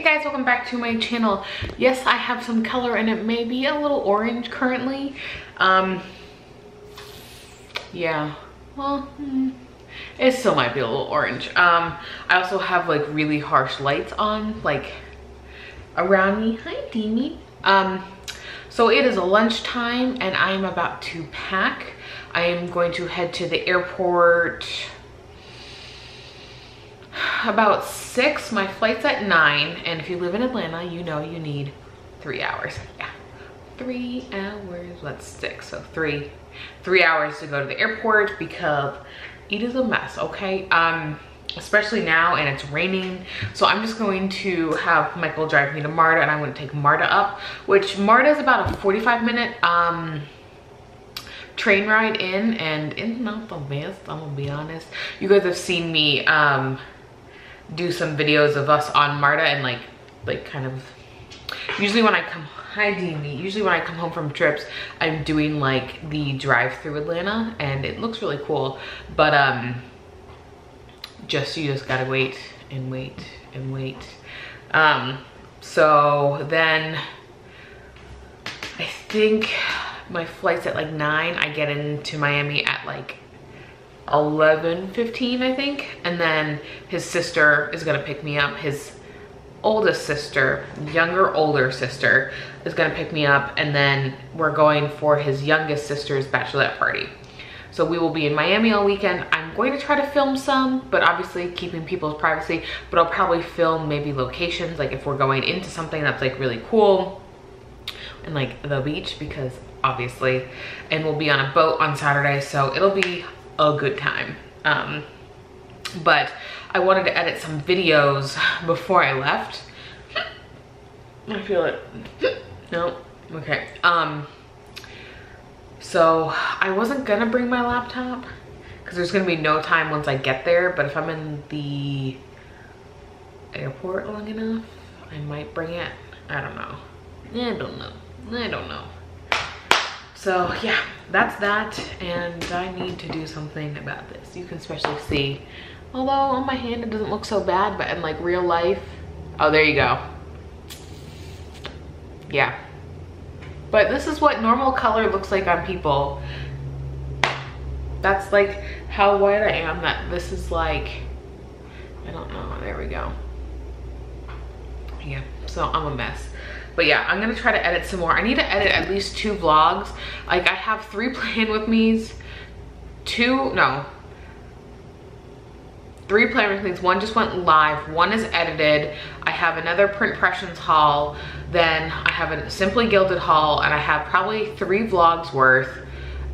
guys, welcome back to my channel. Yes, I have some color and it may be a little orange currently. Yeah, well, it still might be a little orange. I also have like really harsh lights on, like around me. Hi, Deemy. So it is lunchtime and I'm about to pack. I am going to head to the airport about 6. My flight's at 9, and if you live in Atlanta, you know you need 3 hours. Yeah, 3 hours. What's 6? So 3 hours to go to the airport because it is a mess. Okay, especially now, and it's raining. So I'm just going to have Michael drive me to MARTA, and I'm going to take MARTA up, which MARTA is about a 45-minute train ride in, and it's not the best, I'm gonna be honest. You guys have seen me do some videos of us on MARTA, and like kind of usually when I come usually when I come home from trips, I'm doing like the drive through Atlanta, and it looks really cool, but you just gotta wait and wait and wait. So then I think my flight's at like 9. I get into Miami at like 11:15, I think, and then his sister is gonna pick me up. His oldest sister, older sister, is gonna pick me up, and then we're going for his youngest sister's bachelorette party. So we will be in Miami all weekend. I'm going to try to film some, but obviously keeping people's privacy, but I'll probably film maybe locations, like if we're going into something that's like really cool and like the beach, because obviously, and we'll be on a boat on Saturday, so it'll be a good time. But I wanted to edit some videos before I left. I feel it. No, okay. So I wasn't gonna bring my laptop because there's gonna be no time once I get there, but if I'm in the airport long enough, I might bring it. I don't know. I don't know. So yeah, that's that, and I need to do something about this. You can especially see, although on my hand it doesn't look so bad, but in like real life, oh, there you go. Yeah, but this is what normal color looks like on people. That's like how white I am. That this is like, I don't know, there we go. Yeah, so I'm a mess. But yeah, I'm gonna try to edit some more. I need to edit at least 2 vlogs. Like I have 3 plan with me's, 3 plan with me's. 1 just went live, 1 is edited. I have another Print Impressions haul. Then I have a Simply Gilded haul, and I have probably 3 vlogs worth.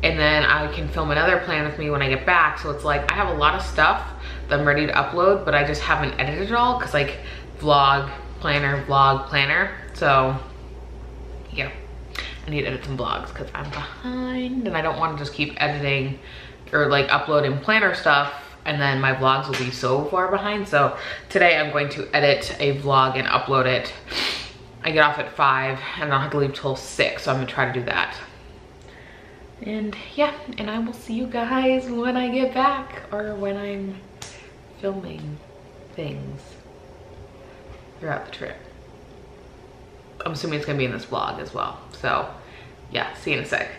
And then I can film another plan with me when I get back. So it's like, I have a lot of stuff that I'm ready to upload, but I just haven't edited it all, cause like vlog, planner, vlog, planner. So yeah, I need to edit some vlogs because I'm behind, and I don't want to just keep editing or like uploading planner stuff and then my vlogs will be so far behind. So today I'm going to edit a vlog and upload it. I get off at 5 and I'll have to leave till 6, so I'm gonna try to do that. And yeah, and I will see you guys when I get back, or when I'm filming things throughout the trip. I'm assuming it's gonna be in this vlog as well. So yeah, see you in a sec.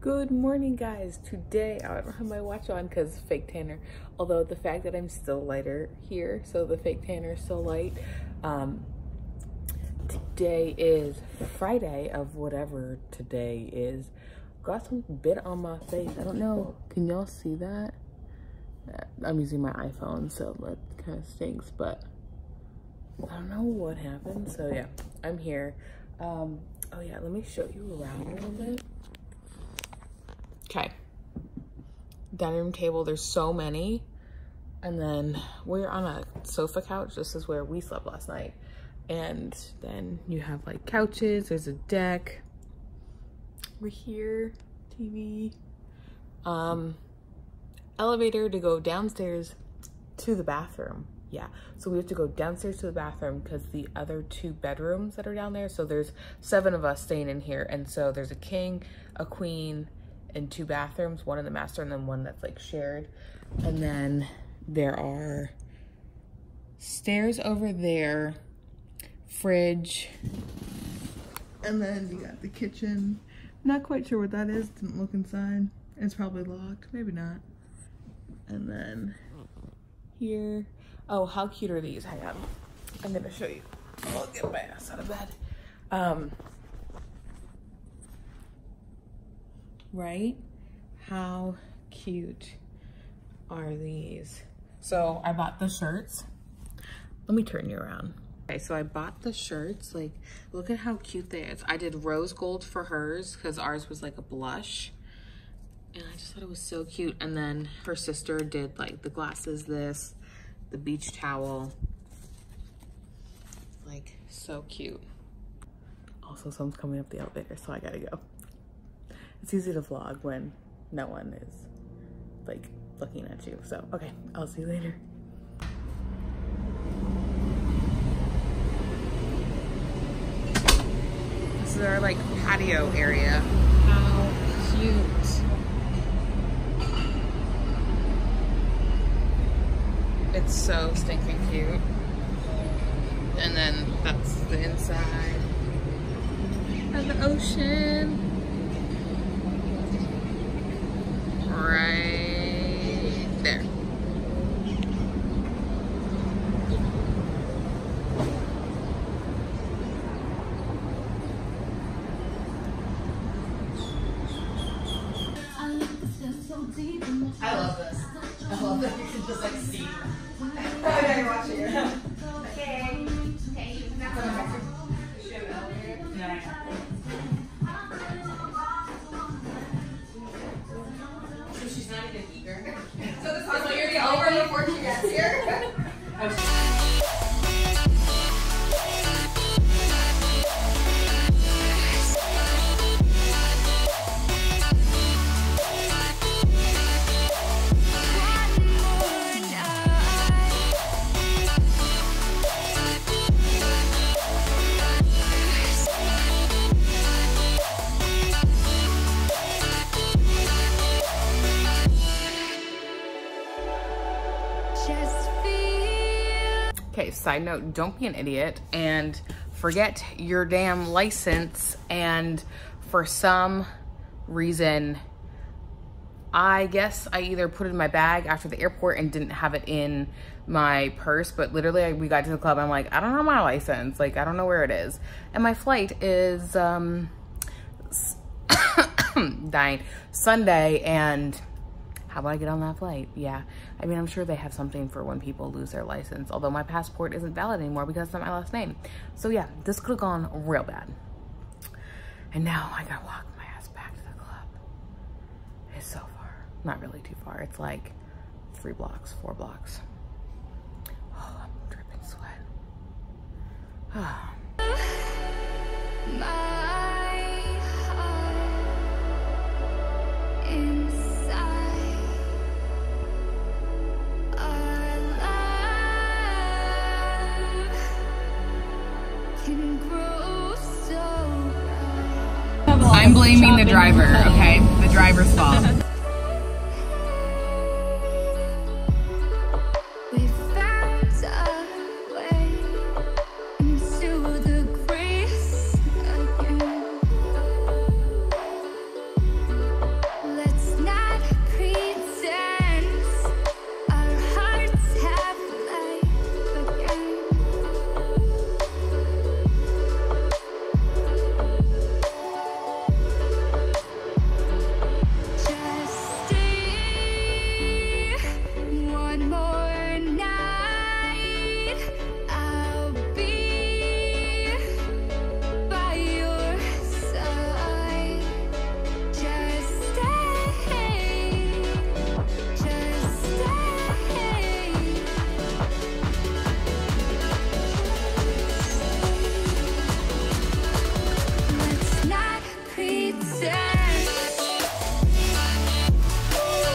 Good morning, guys. Today I don't have my watch on because fake tanner, although the fact that I'm still lighter here, so the fake tanner is still light. Today is Friday of whatever today is. Got some bit on my face. I don't know, can y'all see that? I'm using my iPhone, so that kind of stinks, but I don't know what happened. So yeah, I'm here. Oh yeah, let me show you around a little bit. Okay, dining room table, there's so many. And then we're on a sofa couch. This is where we slept last night. And then you have like couches, there's a deck. We're here, TV. Elevator to go downstairs to the bathroom. Yeah, so we have to go downstairs to the bathroom because the other 2 bedrooms that are down there, so there's 7 of us staying in here. And so there's a king, a queen, and 2 bathrooms, one in the master and then one that's like shared. And then there are stairs over there, fridge, and then you got the kitchen. Not quite sure what that is, didn't look inside. It's probably locked, maybe not. And then here, oh, how cute are these? Hang on, I'm gonna show you. I'll get my ass out of bed. Right? How cute are these? So I bought the shirts. Let me turn you around. Okay, so I bought the shirts. Like, look at how cute they is. I did rose gold for hers because ours was like a blush. And I just thought it was so cute. And then her sister did like the glasses, the beach towel. Like, so cute. Also, someone's coming up the elevator, so I gotta go. It's easy to vlog when no one is like looking at you. So, okay, I'll see you later. This is our like patio area. How cute. It's so stinking cute. And then that's the inside of the ocean. Right there. I love this. I love that you can just like see. Oh, now you're watching it. Okay. Okay. So she's not even eager. So this is going to be over before she gets here. Okay, side note, don't be an idiot and forget your damn license. And for some reason, I guess I either put it in my bag after the airport and didn't have it in my purse, but literally we got to the club and I'm like, I don't know my license, like I don't know where it is. And my flight is dying Sunday, and how about I get on that flight? Yeah, I mean, I'm sure they have something for when people lose their license, although my passport isn't valid anymore because it's not my last name. So yeah, this could have gone real bad. And now I gotta walk my ass back to the club. It's so far. Not really too far. It's like 3 blocks, 4 blocks. Oh, I'm dripping sweat. I'm blaming the driver, okay? The driver's fault.